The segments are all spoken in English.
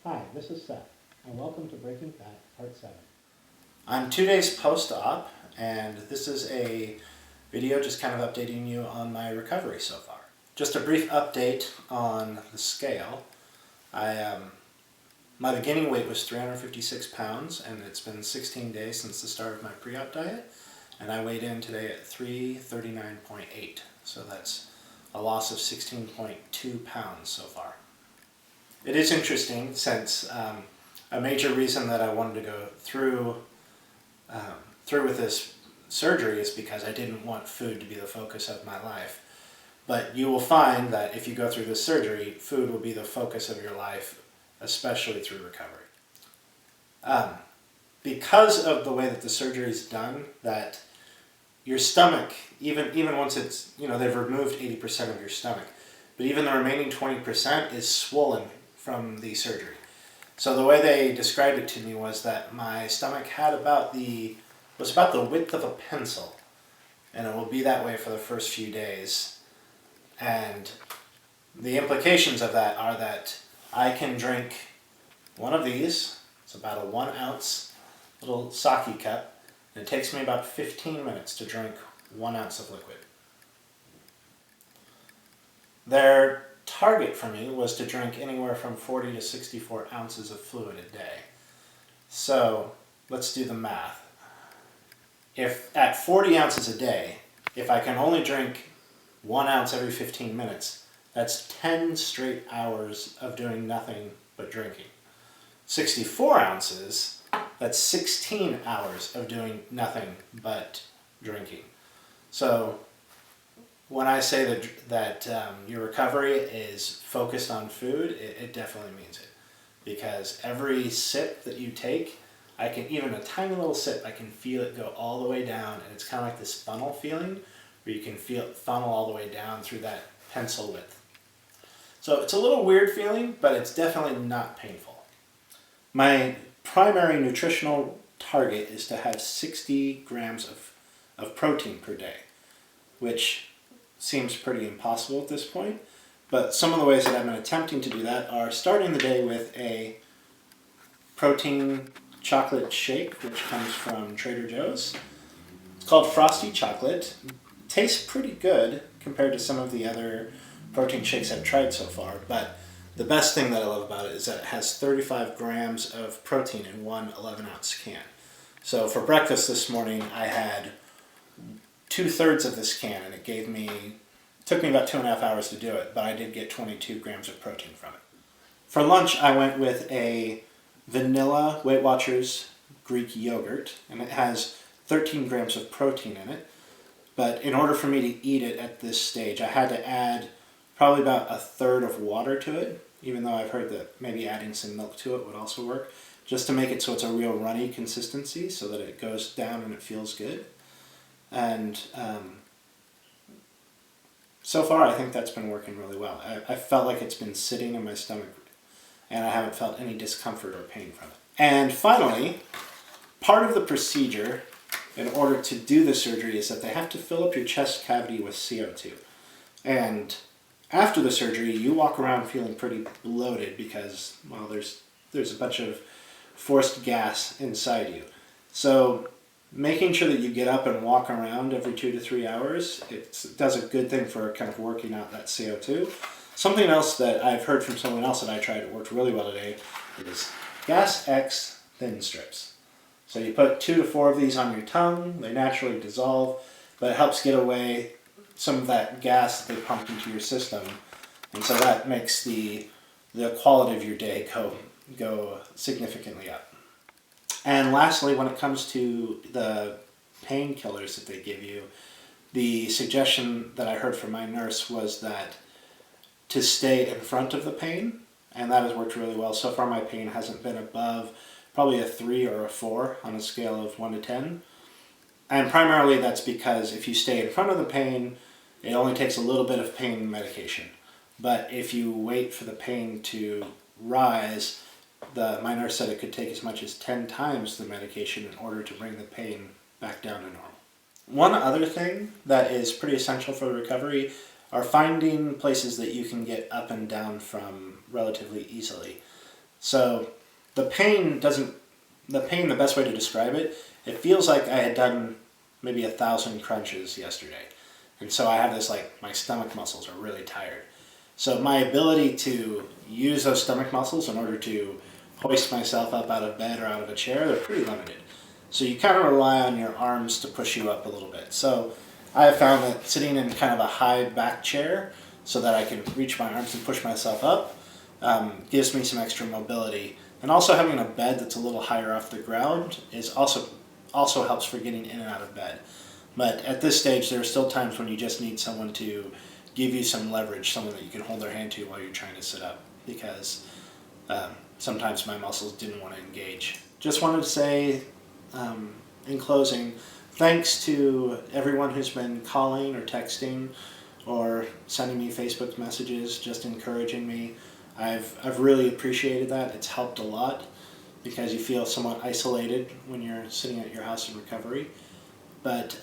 Hi, this is Seth, and welcome to Breaking Fat, Part 7. I'm 2 days post-op, and this is a video just kind of updating you on my recovery so far. Just a brief update on the scale. My beginning weight was 356 pounds, and it's been 16 days since the start of my pre-op diet, and I weighed in today at 339.8, so that's a loss of 16.2 pounds so far. It is interesting since a major reason that I wanted to go through with this surgery is because I didn't want food to be the focus of my life. But you will find that if you go through this surgery, food will be the focus of your life, especially through recovery. Because of the way that the surgery is done, that your stomach, even once it's, they've removed 80% of your stomach, but even the remaining 20% is swollen from the surgery. So the way they described it to me was that my stomach had was about the width of a pencil, and it will be that way for the first few days. And the implications of that are that I can drink one of these. It's about a 1 ounce little sake cup, and it takes me about 15 minutes to drink 1 ounce of liquid. Their target for me was to drink anywhere from 40 to 64 ounces of fluid a day. So let's do the math. If at 40 ounces a day, if I can only drink 1 ounce every 15 minutes, that's 10 straight hours of doing nothing but drinking. 64 ounces, that's 16 hours of doing nothing but drinking. So when I say that your recovery is focused on food, it definitely means it. Because every sip that you take, even a tiny little sip, I can feel it go all the way down, and it's kind of like this funnel feeling, where you can feel it funnel all the way down through that pencil width. So it's a little weird feeling, but it's definitely not painful. My primary nutritional target is to have 60 grams of protein per day, which seems pretty impossible at this point, but some of the ways that I've been attempting to do that are starting the day with a protein chocolate shake, which comes from Trader Joe's. It's called Frosty Chocolate. It tastes pretty good compared to some of the other protein shakes I've tried so far, but the best thing that I love about it is that it has 35 grams of protein in one 11-ounce can. So for breakfast this morning, I had 2/3 of this can, and it took me about 2.5 hours to do it, but I did get 22 grams of protein from it. For lunch, I went with a vanilla Weight Watchers Greek yogurt, and it has 13 grams of protein in it. But in order for me to eat it at this stage, I had to add probably about 1/3 of water to it, even though I've heard that maybe adding some milk to it would also work, just to make it so it's a real runny consistency so that it goes down and it feels good. And so far, I think that's been working really well. I felt like it's been sitting in my stomach, and I haven't felt any discomfort or pain from it. And finally, part of the procedure in order to do the surgery is that they have to fill up your chest cavity with CO2. And after the surgery, you walk around feeling pretty bloated because, well, there's a bunch of forced gas inside you. So making sure that you get up and walk around every 2 to 3 hours, it does a good thing for kind of working out that CO2. Something else that I've heard from someone else that I tried, it worked really well today, is Gas X thin strips. So you put 2 to 4 of these on your tongue, they naturally dissolve, but it helps get away some of that gas that they pumped into your system. And so that makes the quality of your day go significantly up. And lastly, when it comes to the painkillers that they give you, the suggestion that I heard from my nurse was that to stay in front of the pain, and that has worked really well. So far my pain hasn't been above probably a 3 or a 4 on a scale of 1 to 10. And primarily that's because if you stay in front of the pain, it only takes a little bit of pain medication. But if you wait for the pain to rise, my nurse said it could take as much as 10 times the medication in order to bring the pain back down to normal. One other thing that is pretty essential for recovery are finding places that you can get up and down from relatively easily. So the pain, the best way to describe it, it feels like I had done maybe 1,000 crunches yesterday. And so I have this, like, my stomach muscles are really tired. So my ability to use those stomach muscles in order to hoist myself up out of bed or out of a chair, they're pretty limited. So you kind of rely on your arms to push you up a little bit. So I have found that sitting in kind of a high back chair so that I can reach my arms and push myself up gives me some extra mobility. And also having a bed that's a little higher off the ground is also helps for getting in and out of bed. But at this stage, there are still times when you just need someone to give you some leverage, someone that you can hold their hand to while you're trying to sit up, because sometimes my muscles didn't want to engage. Just wanted to say, in closing, thanks to everyone who's been calling or texting or sending me Facebook messages, just encouraging me. I've really appreciated that. It's helped a lot because you feel somewhat isolated when you're sitting at your house in recovery. But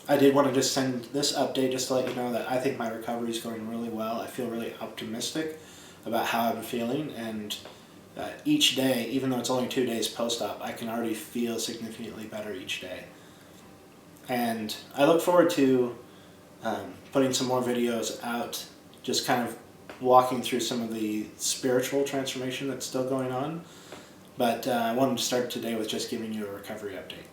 I did want to just send this update just to let you know that I think my recovery is going really well. I feel really optimistic about how I'm feeling, and each day, even though it's only 2 days post-op, I can already feel significantly better each day. And I look forward to putting some more videos out, just kind of walking through some of the spiritual transformation that's still going on. But I wanted to start today with just giving you a recovery update.